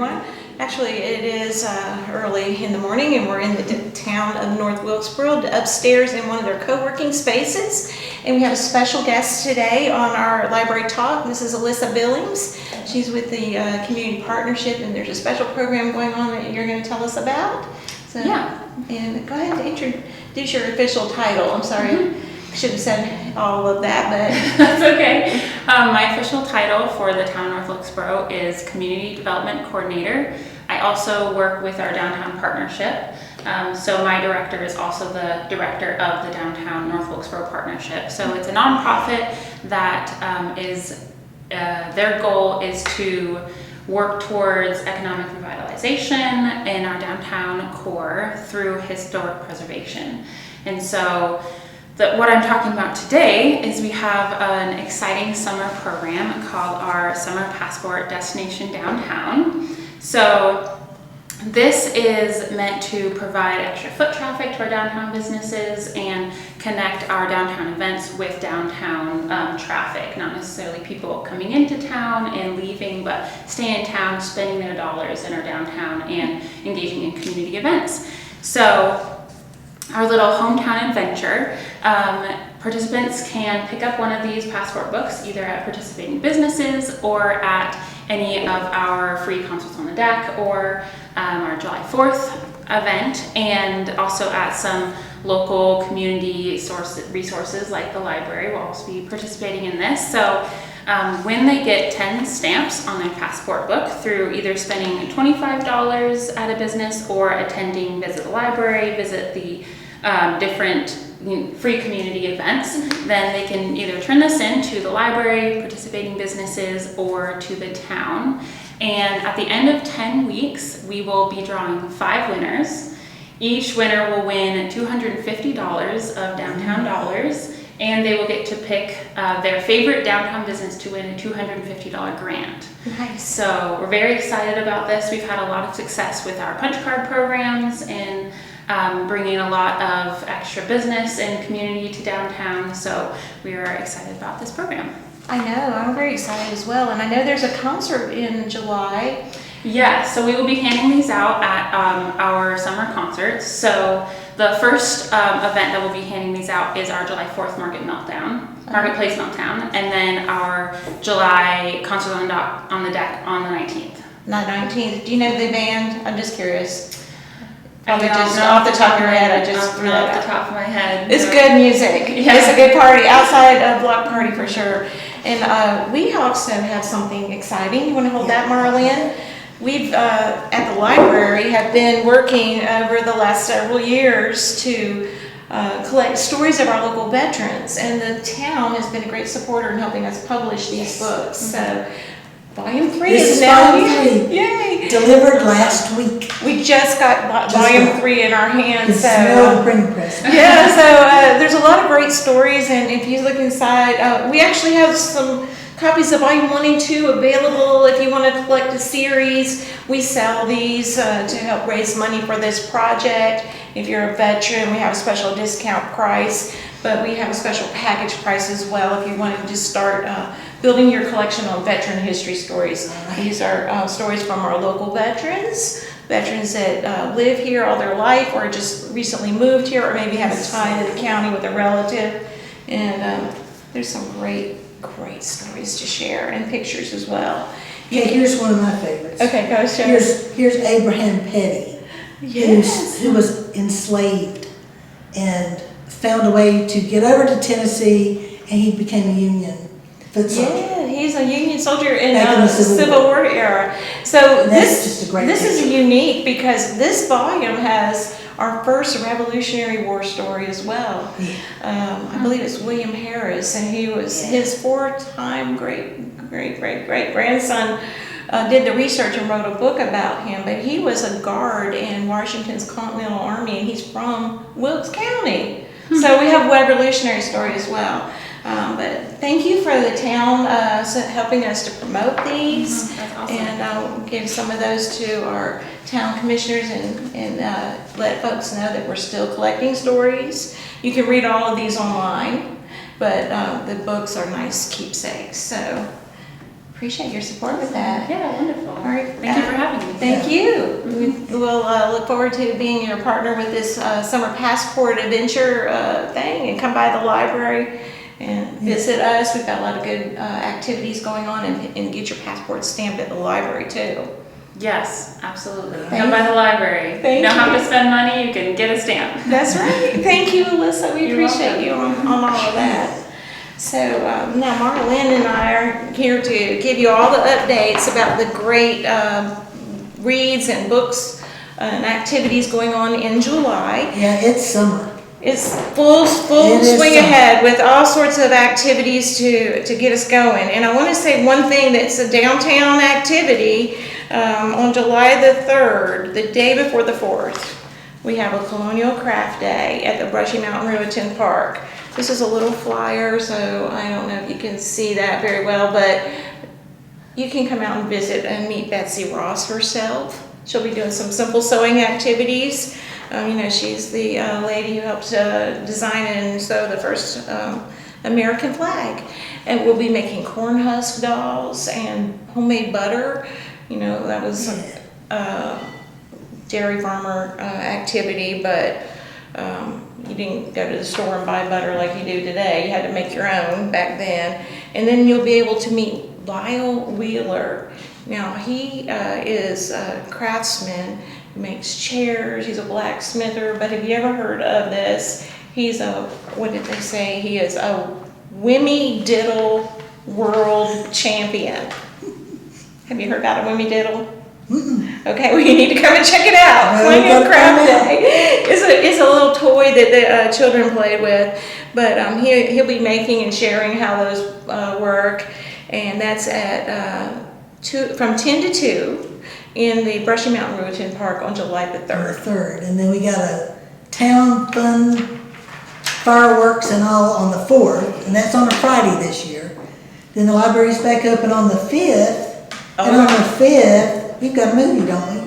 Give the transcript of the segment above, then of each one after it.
everyone. Actually, it is early in the morning, and we're in the town of North Wilkesboro, upstairs in one of their co-working spaces. And we have a special guest today on our library talk. This is Alyssa Billings. She's with the Community Partnership, and there's a special program going on that you're going to tell us about. So, yeah. And go ahead and introduce your official title. I'm sorry. I should have said all of that, but that's okay. My official title for the town of North Wilkesboro is Community Development Coordinator. I also work with our downtown partnership. So my director is also the director of the downtown North Wilkesboro partnership. So it's a nonprofit that their goal is to work towards economic revitalization in our downtown core through historic preservation. And so what I'm talking about today is we have an exciting summer program called our Summer Passport Destination Downtown. So this is meant to provide extra foot traffic to our downtown businesses and connect our downtown events with downtown traffic, not necessarily people coming into town and leaving, but staying in town, spending their dollars in our downtown and engaging in community events. So our little hometown adventure, participants can pick up one of these passport books either at participating businesses or at any of our free concerts on the deck or our July 4th event, and also at some local community resources like the library will also be participating in this. So when they get 10 stamps on their passport book through either spending $25 at a business or attending Visit the Library, visit the different free community events, then they can either turn this in to the library, participating businesses, or to the town. And at the end of 10 weeks, we will be drawing 5 winners. Each winner will win $250 of downtown dollars, and they will get to pick their favorite downtown business to win a $250 grant. Nice. So we're very excited about this. We've had a lot of success with our punch card programs and bringing a lot of extra business and community to downtown. So we are excited about this program. I know, I'm very excited as well. And I know there's a concert in July. Yeah, so we will be handing these out at our summer concerts. So the first event that we'll be handing these out is our July 4th Marketplace Meltdown, and then our July concert on the deck on the 19th. Not 19th. Do you know the band? I'm just curious. Probably just off the top of your head, I just threw that off the top of my head. It's good music. Yeah. It's a good party, outside a block party for sure. And we also have something exciting. You want to hold that, Mara Lynn? We've, at the library, have been working over the last several years to collect stories of our local veterans. And the town has been a great supporter in helping us publish these books. So Volume 3 is now here. Yay! Delivered last week. We just got Volume 3 in our hands. It's a printing press. Yeah, so there's a lot of great stories, and if you look inside, we actually have some copies of Volume 1 and 2 available if you want to collect a series. We sell these to help raise money for this project. If you're a veteran, we have a special discount price, but we have a special package price as well if you want to just start building your collection on veteran history stories. These are stories from our local veterans that live here all their life or just recently moved here or maybe have a tie to the county with a relative. And there's some great stories to share and pictures as well. Okay, here's one of my favorites. Okay, go show. Here's Abraham Petty, yes, who was enslaved and found a way to get over to Tennessee, and he became a Union foot soldier. Yeah, he's a Union soldier in the Civil War era. So this is unique because this volume has our first Revolutionary War story as well. I believe it's William Harris, and he was his 4-time great-great-great-great-grandson did the research and wrote a book about him, but he was a guard in Washington's Continental Army, and he's from Wilkes County. So we have a Revolutionary story as well. But thank you for the town helping us to promote these. That's awesome. And I'll give some of those to our town commissioners and let folks know that we're still collecting stories. You can read all of these online, but the books are nice keepsakes. So Appreciate your support with that. Yeah, wonderful. All right. Thank you for having me. Thank you. We'll look forward to being your partner with this summer passport adventure thing, and come by the library and visit us. We've got a lot of good activities going on, and get your passport stamped at the library too. Yes, absolutely. Thank Come by the library. Thank you don't have you. to spend money, you can get a stamp. That's right. Thank you, Alyssa. We You're appreciate you on all of that. So now Mara Lynn and I are here to give you all the updates about the great reads and books and activities going on in July. Yeah, it's summer. It's full It is swing summer. ahead with all sorts of activities to get us going. And I want to say one thing that's a downtown activity. On July the 3rd, the day before the 4th, we have a Colonial Craft Day at the Brushy Mountain Ruetan Park. This is a little flyer, so I don't know if you can see that very well, but you can come out and visit and meet Betsy Ross herself. She'll be doing some simple sewing activities. She's the lady who helped design and sew the first American flag. And we'll be making corn husk dolls and homemade butter. That was a dairy farmer activity, but you didn't go to the store and buy butter like you do today. You had to make your own back then. And then you'll be able to meet Lyle Wheeler. Now, he is a craftsman. He makes chairs. He's a blacksmither. But have you ever heard of this? He's what did they say? He is a Wimmy Diddle world champion. Have you heard about a Wimmy Diddle? Mm-mm. Okay, well, you need to come and check it out. Well, we Colonial gotta Craft find out. Day. It's a little toy that the children played with, but he'll be making and sharing how those work, and that's at from 10 to 2 in the Brushy Mountain Ruetan Park on July the On 3rd. the 3rd. And then we got a town fun fireworks and all on the 4th, and that's on a Friday this year. Then the library's back open on the 5th, and on the 5th, we've got a movie, don't we?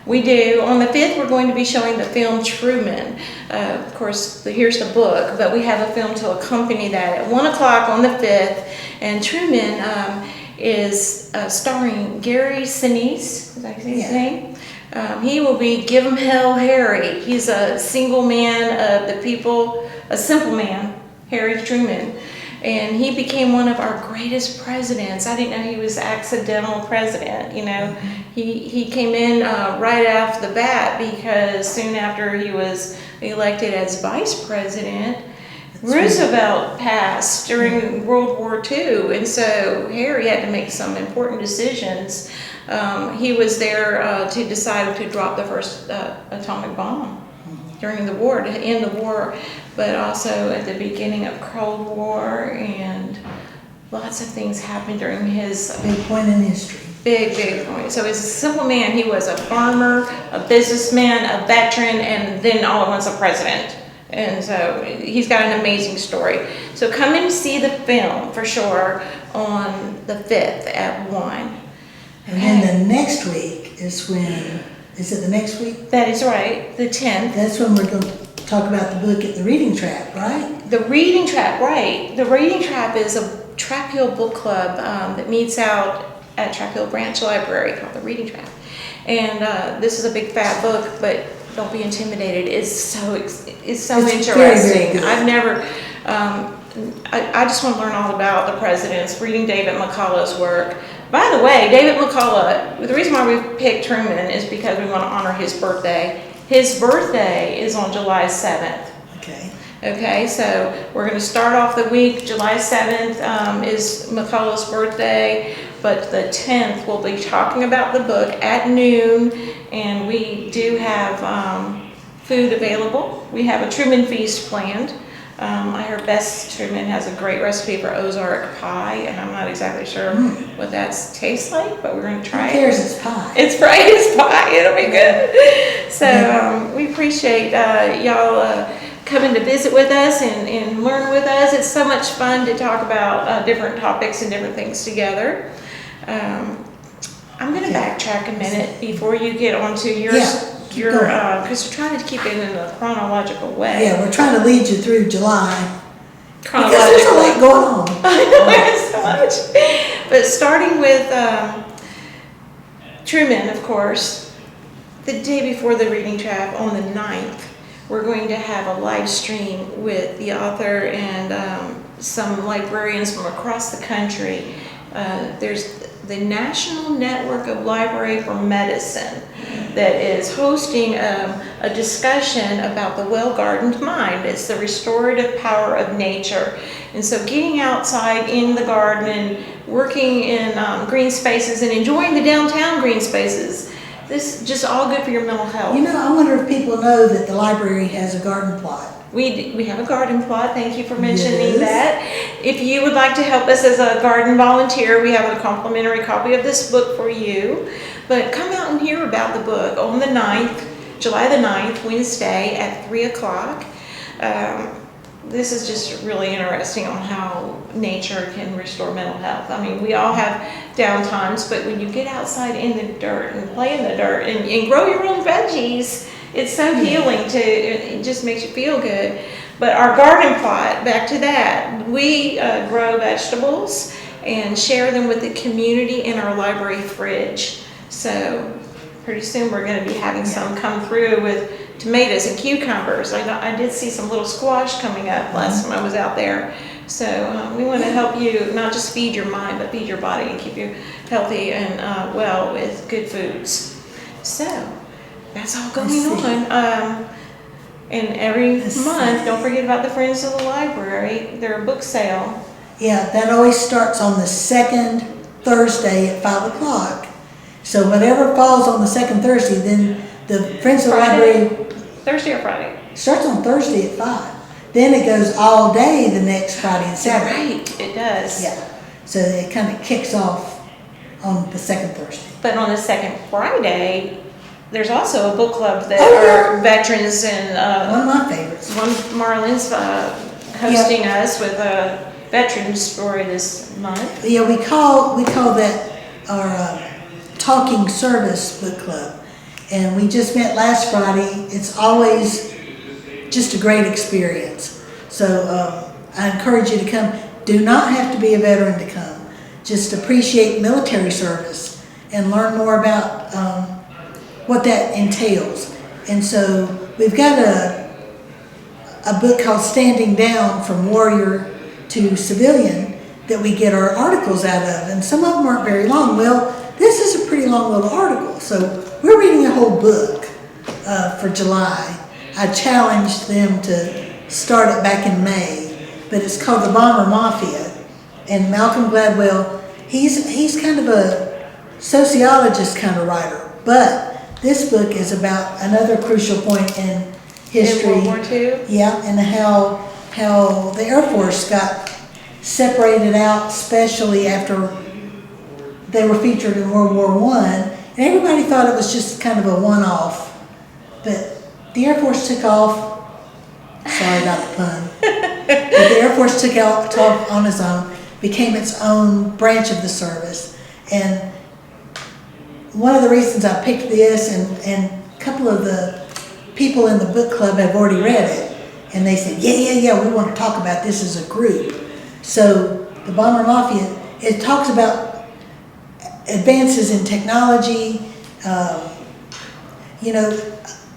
We do. On the 5th, we're going to be showing the film Truman. Of course, here's the book, but we have a film to accompany that at 1 o'clock on the 5th. And Truman is starring Gary Sinise, is that his name? He will be Give 'em Hell Harry. He's a single man of the people, a simple man, Harry Truman. And he became one of our greatest presidents. I didn't know he was accidental president, He came in right off the bat, because soon after he was elected as vice president, Roosevelt passed during World War II. And so Harry had to make some important decisions. He was there to decide to drop the first atomic bomb during the war, to end the war, but also at the beginning of Cold War, and lots of things happened during his Big point in history. big point. So as a simple man, he was a farmer, a businessman, a veteran, and then all at once a president. And so he's got an amazing story. So come and see the film for sure on the 5th at 1. And then the next week is when, is it the next week? That is right, the 10th. That's when we're going to talk about the book at the Reading Trap, right? The Reading Trap, right. The Reading Trap is a Trap Hill book club that meets out at Trap Hill Branch Library called the Reading Trap. And this is a big fat book, but don't be intimidated. It's so interesting. Very, very good. I've never, I just want to learn all about the presidents, reading David McCullough's work. By the way, David McCullough, the reason why we picked Truman is because we want to honor his birthday. His birthday is on July 7th. Okay. Okay, so we're going to start off the week. July 7th is McCullough's birthday, but the 10th we'll be talking about the book at noon, and we do have food available. We have a Truman feast planned. I heard Bess Truman has a great recipe for Ozark pie, and I'm not exactly sure what that tastes like, but we're going to try Who cares? It's pie. It's Friday's pie. It'll be good. So we appreciate y'all coming to visit with us and learn with us. It's so much fun to talk about different topics and different things together. I'm going to backtrack a minute before you get onto your because we're trying to keep it in a chronological way. Yeah, we're trying to lead you through July. Because Chronologically. there's a lot going on. I know, it's so much. But starting with Truman, of course, the day before the reading trap on the 9th, we're going to have a live stream with the author and some librarians from across the country. There's the National Network of Library for Medicine that is hosting a discussion about the well-gardened mind. It's the restorative power of nature. And so getting outside in the garden and working in green spaces and enjoying the downtown green spaces, this is just all good for your mental health. You know, I wonder if people know that the library has a garden plot. We have a garden plot. Thank you for mentioning Yes. that. If you would like to help us as a garden volunteer, we have a complimentary copy of this book for you. But come out and hear about the book on the 9th, July the 9th, Wednesday at 3 o'clock. This is just really interesting on how nature can restore mental health. I mean, we all have down times, but when you get outside in the dirt and play in the dirt and grow your own veggies, it's so healing it just makes you feel good. But our garden plot, back to that, we grow vegetables and share them with the community in our library fridge. So pretty soon we're going to be having some come through with tomatoes and cucumbers. I did see some little squash coming up last time I was out there. So we want to help you not just feed your mind, but feed your body and keep you healthy and well with good foods. So that's all going on. And every month, don't forget about the Friends of the Library, their book sale. Yeah, that always starts on the second Thursday at 5 o'clock. So whatever falls on the second Thursday, then the Friends of the Library Thursday or Friday? starts on Thursday at 5. Then it goes all day the next Friday and Saturday. Right, it does. Yeah, so it kind of kicks off on the second Thursday. But on the second Friday, there's also a book club that Oh, are veterans and One of my favorites. one Mara Lynn's hosting us with a veteran story this month. Yeah, we call that our talking service book club, and we just met last Friday. It's always just a great experience. So I encourage you to come. Do not have to be a veteran to come. Just appreciate military service and learn more about what that entails. And so we've got a book called Standing Down from Warrior to Civilian that we get our articles out of, and some of them aren't very long. Well, this is a pretty long little article, so we're reading a whole book for July. I challenged them to start it back in May, but it's called The Bomber Mafia, and Malcolm Gladwell, he's kind of a sociologist kind of writer, but this book is about another crucial point in history. In World War II? Yeah, and how the Air Force got separated out, especially after they were featured in World War I, and everybody thought it was just kind of a one-off, but the Air Force took off, sorry about the pun, but the Air Force took off on its own, became its own branch of the service, and one of the reasons I picked this, and a couple of the people in the book club have already read it, and they said, yeah, we want to talk about this as a group. So the Bomber Mafia, it talks about advances in technology.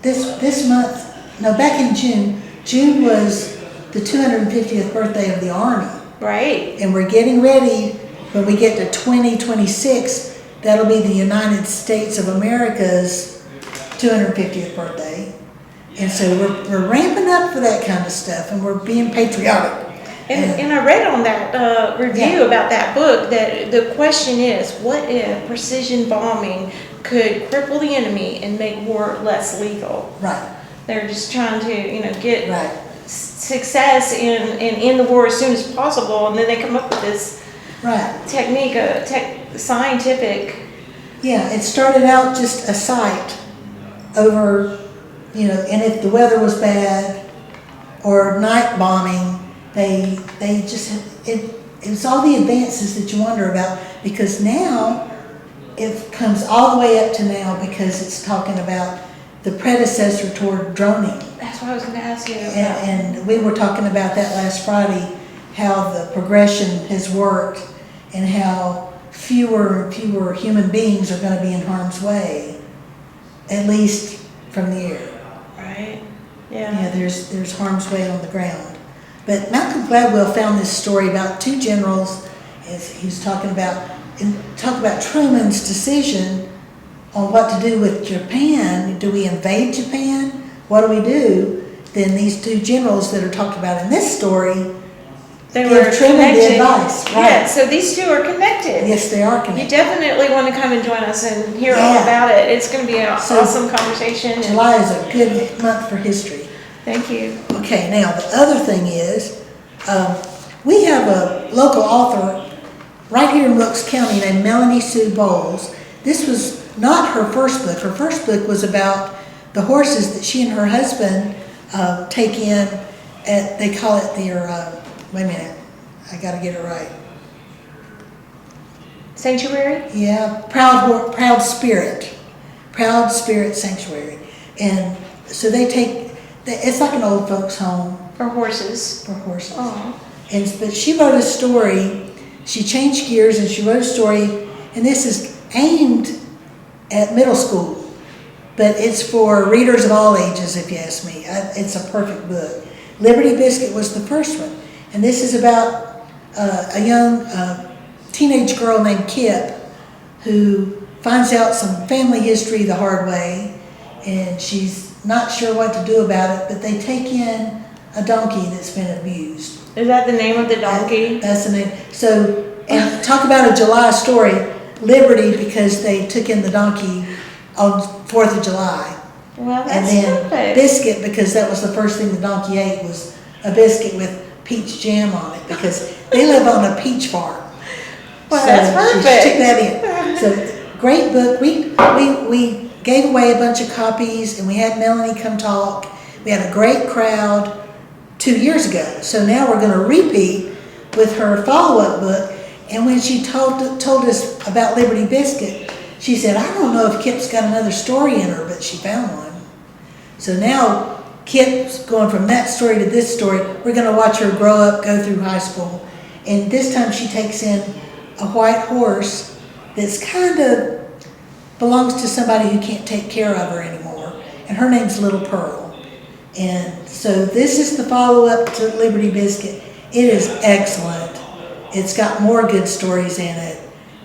This month, back in June was the 250th birthday of the Army. Right. And we're getting ready, when we get to 2026, that'll be the United States of America's 250th birthday. And so we're ramping up for that kind of stuff, and we're being patriotic. And I read on that review about that book that the question is, what if precision bombing could cripple the enemy and make war less lethal? Right. They're just trying to, get Right. success in the war as soon as possible, and then they come up with this technique, scientific. Yeah, it started out just a site over, and if the weather was bad or night bombing, it's all the advances that you wonder about, because now it comes all the way up to now, because it's talking about the predecessor toward droning. That's what I was going to ask you about. And we were talking about that last Friday, how the progression has worked, and how fewer and fewer human beings are gonna be in harm's way, at least from the air. Right, Yeah, yeah. there's harm's way on the ground. But Malcolm Gladwell found this story about two generals, as he was talking about Truman's decision on what to do with Japan. Do we invade Japan? What do we do? Then these two generals that are talked about in this story They give were Truman the connected. advice. Right. Yeah, so these two are connected. Yes, they are You connected. definitely want to come and join us and hear all Yeah. about it. It's going to be an So, awesome conversation. and- July is a good month for history. Thank you. Okay, now the other thing is, we have a local author right here in Wilkes County named Melanie Sue Bowles. This was not her first book. Her first book was about the horses that she and her husband take in at, they call it their, wait a minute, I gotta get it right. Sanctuary? Yeah, Proud Spirit Sanctuary. And so they take, it's like an old folks home Or horses? for horses. Oh. But she wrote a story, she changed gears and she wrote a story, and this is aimed at middle school, but it's for readers of all ages, if you ask me. It's a perfect book. Liberty Biscuit was the first one, and this is about a young teenage girl named Kip who finds out some family history the hard way, and she's not sure what to do about it, but they take in a donkey that's been abused. Is that the name of the donkey? That's the name. So, and talk about a July story, Liberty, because they took in the donkey on 4th of July. Well, And that's then perfect. Biscuit, because that was the first thing the donkey ate, was a biscuit with peach jam on it, because they live on a peach farm. Well, So that's she perfect. took that in. So, great book. We gave away a bunch of copies, and we had Melanie come talk. We had a great crowd 2 years ago. So now we're going to repeat with her follow-up book. And when she told us about Liberty Biscuit, she said, I don't know if Kip's got another story in her, but she found one. So now Kip's going from that story to this story. We're going to watch her grow up, go through high school. And this time she takes in a white horse that's kind of belongs to somebody who can't take care of her anymore. And her name's Little Pearl. And so this is the follow-up to Liberty Biscuit. It is excellent. It's got more good stories in it,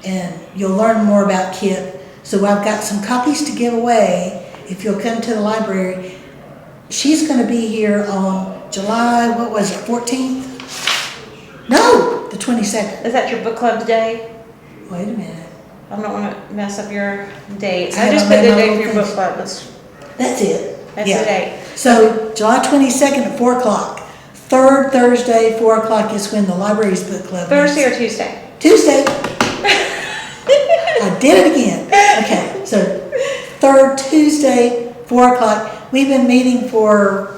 and you'll learn more about Kip. So I've got some copies to give away if you'll come to the library. She's going to be here on July, 14th? No, the 22nd. Is that your book club today? Wait a minute. I don't want to mess up your dates. I I just haven't put the made my date for little your book things. club. That's it. That's Yeah. the date. So July 22nd at 4 o'clock. Third Thursday, 4 o'clock is when the library's book club Thursday meets. or Tuesday? Tuesday. I did it again. Okay, so third Tuesday, 4 o'clock. We've been meeting for,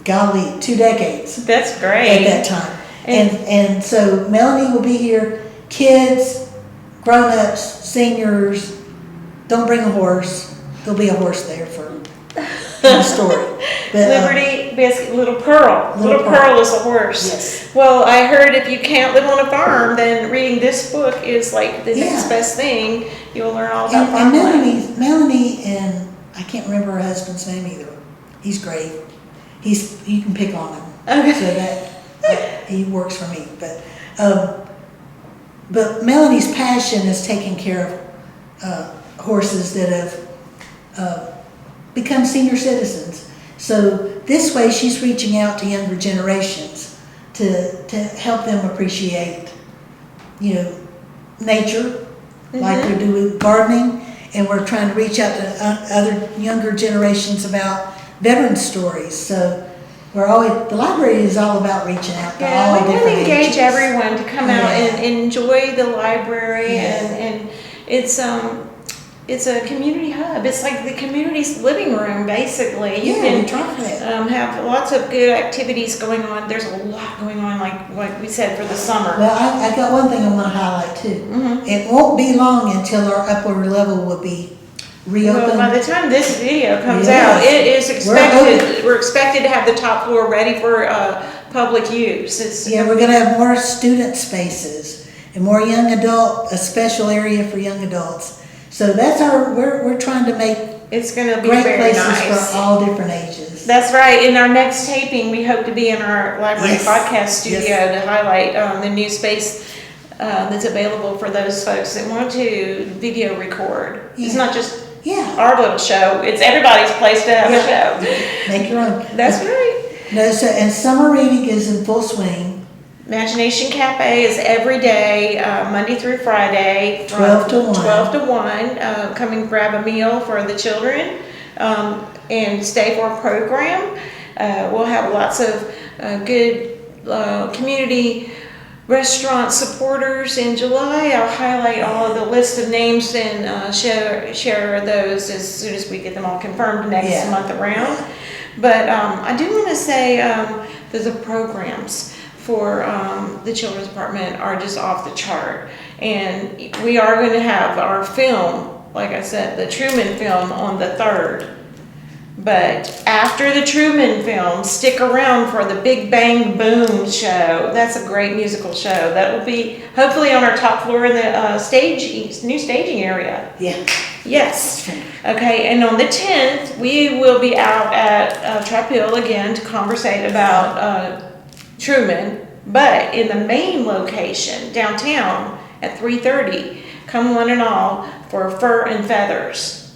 golly, 2 decades That's at great. that time. And so Melanie will be here. Kids, grown-ups, seniors, don't bring a horse. There'll be a horse there for the story. But, Liberty Biscuit, Little Pearl. Little Little Pearl. Pearl is a horse. Yes. Well, I heard if you can't live on a farm, then reading this book is like the next Yeah. best thing. You'll learn all about And farmland. Melanie and I can't remember her husband's name either. He's great. You can pick on him. Okay. So that he works for me. But Melanie's passion is taking care of horses that have become senior citizens. So this way, she's reaching out to younger generations to help them appreciate, nature, like we do with gardening, and we're trying to reach out to other younger generations about veteran stories. So the library is all about reaching out to all Yeah, we want different to engage ages. everyone to come out Yeah. and enjoy the library, Yeah. and it's a community hub. It's like the community's living room, basically. You Yeah, can we try for that. have lots of good activities going on. There's a lot going on, like we said, for the summer. Well, I got one thing I want to highlight too. Mhm. It won't be long until our upper level will be Well, by reopened. the time this video comes Yes. out, it is We're expected. We're expected to have the top floor ready for public use. Yeah, we're gonna have more student spaces, and more young adult, a special area for young adults. So that's we're trying to make It's gonna be great very places nice. for all different ages. That's right. In our next taping, we hope to be in our library Yes. podcast studio Yes. to highlight the new space that's available for those folks that want to video record. It's Yeah. not just Yeah, our little show, it's everybody's place to have a show. make your own. That's right. No, so, and summer reading is in full swing, Imagination Cafe is every day, Monday through Friday. from 12 to 1. 12 to 1. Come and grab a meal for the children and stay for a program. We'll have lots of good community restaurant supporters in July. I'll highlight all of the list of names and share those as soon as we get them all confirmed next Yeah. month around. But I do want to say that the programs for the children's department are just off the chart. And we are going to have our film, like I said, the Truman film on the 3rd. But after the Truman film, stick around for the Big Bang Boom show. That's a great musical show. That will be hopefully on our top floor in the new staging area. Yeah. Yes. Okay, and on the 10th, we will be out at Trap Hill again to conversate about Truman, but in the main location, downtown, at 3:30, come one and all for Fur and Feathers.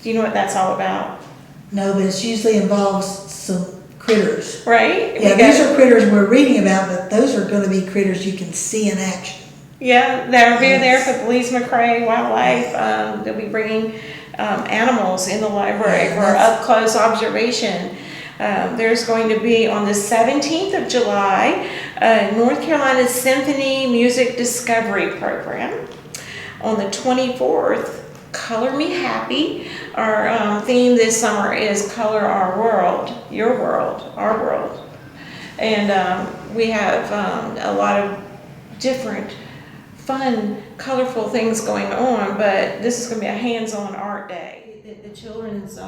Do you know what that's all about? No, but it usually involves some critters. Right? Yeah, these are critters we're reading about, but those are gonna be critters you can see in action. Yeah, they'll be there Yes. for Louise McRae Wildlife. They'll be bringing animals in the library Yeah, for that's- up-close observation. There's going to be on the 17th of July, North Carolina Symphony Music Discovery Program. On the 24th, Color Me Happy. Our theme this summer is Color Our World, Your World, Our World. And we have a lot of different fun, colorful things going on, but this is going to be a hands-on art day. The children's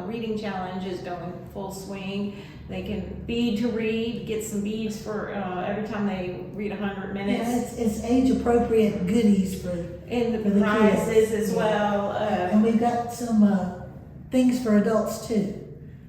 reading challenge is going full swing. They can bead to read, get some beads for every time they read 100 Yeah, minutes. it's age-appropriate goodies for And for the the prizes kids. as well. and we've got some things for adults too.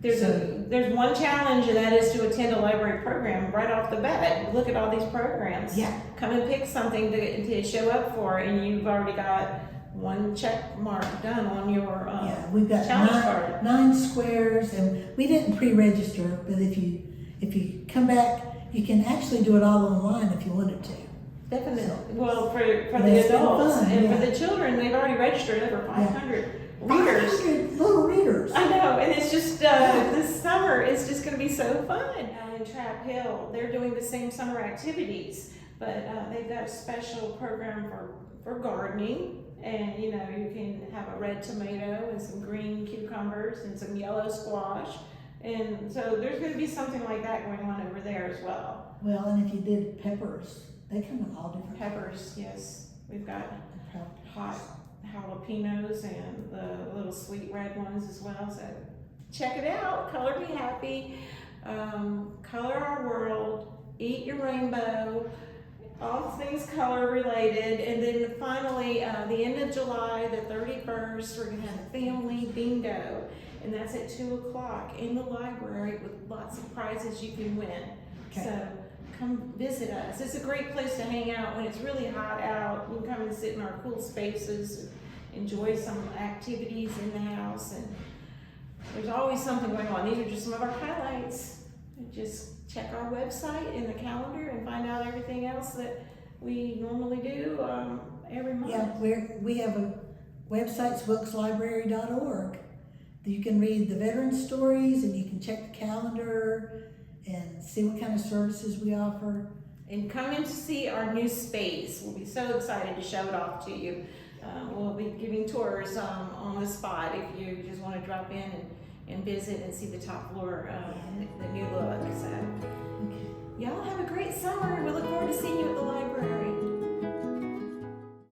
There's one challenge, and that is to attend a library program right off the bat. Look at all these programs. Yeah. Come and pick something to show up for, and you've already got one check mark done on your Yeah, we've got challenge card. nine squares, and we didn't pre-register, but if you come back, you can actually do it all online if you wanted to. Definitely. Well, for the That's been adults fun, and yeah. for the children, they've already registered over 500 readers. 500 little readers. I know, and it's just this summer is just going to be so fun. In Trap Hill, they're doing the same summer activities, but they've got a special program for gardening, and you can have a red tomato and some green cucumbers and some yellow squash, and so there's going to be something like that going on over there as well. Well, and if you did peppers, they come in all different Peppers, yes, we've got colors. hot jalapenos and the little sweet red ones as well. So check it out. Color Me Happy. Color Our World. Eat Your Rainbow. All things color related. And then finally, the end of July, the 31st, we're going to have a family bingo. And that's at 2 o'clock in the library with lots of prizes you can win. Okay. So come visit us. It's a great place to hang out when it's really hot out. You can come and sit in our cool spaces, enjoy some activities in the house, and there's always something going on. These are just some of our highlights. Just check our website in the calendar and find out everything else that we normally do every month. Yeah, we have a website, wilkeslibrary.org. You can read the veteran stories, and you can check the calendar and see what kind of services we offer. And come in to see our new space. We'll be so excited to show it off to you. We'll be giving tours on the spot if you just want to drop in and visit and see the top floor, the new look. So, y'all have a great summer. We look forward to seeing you at the library.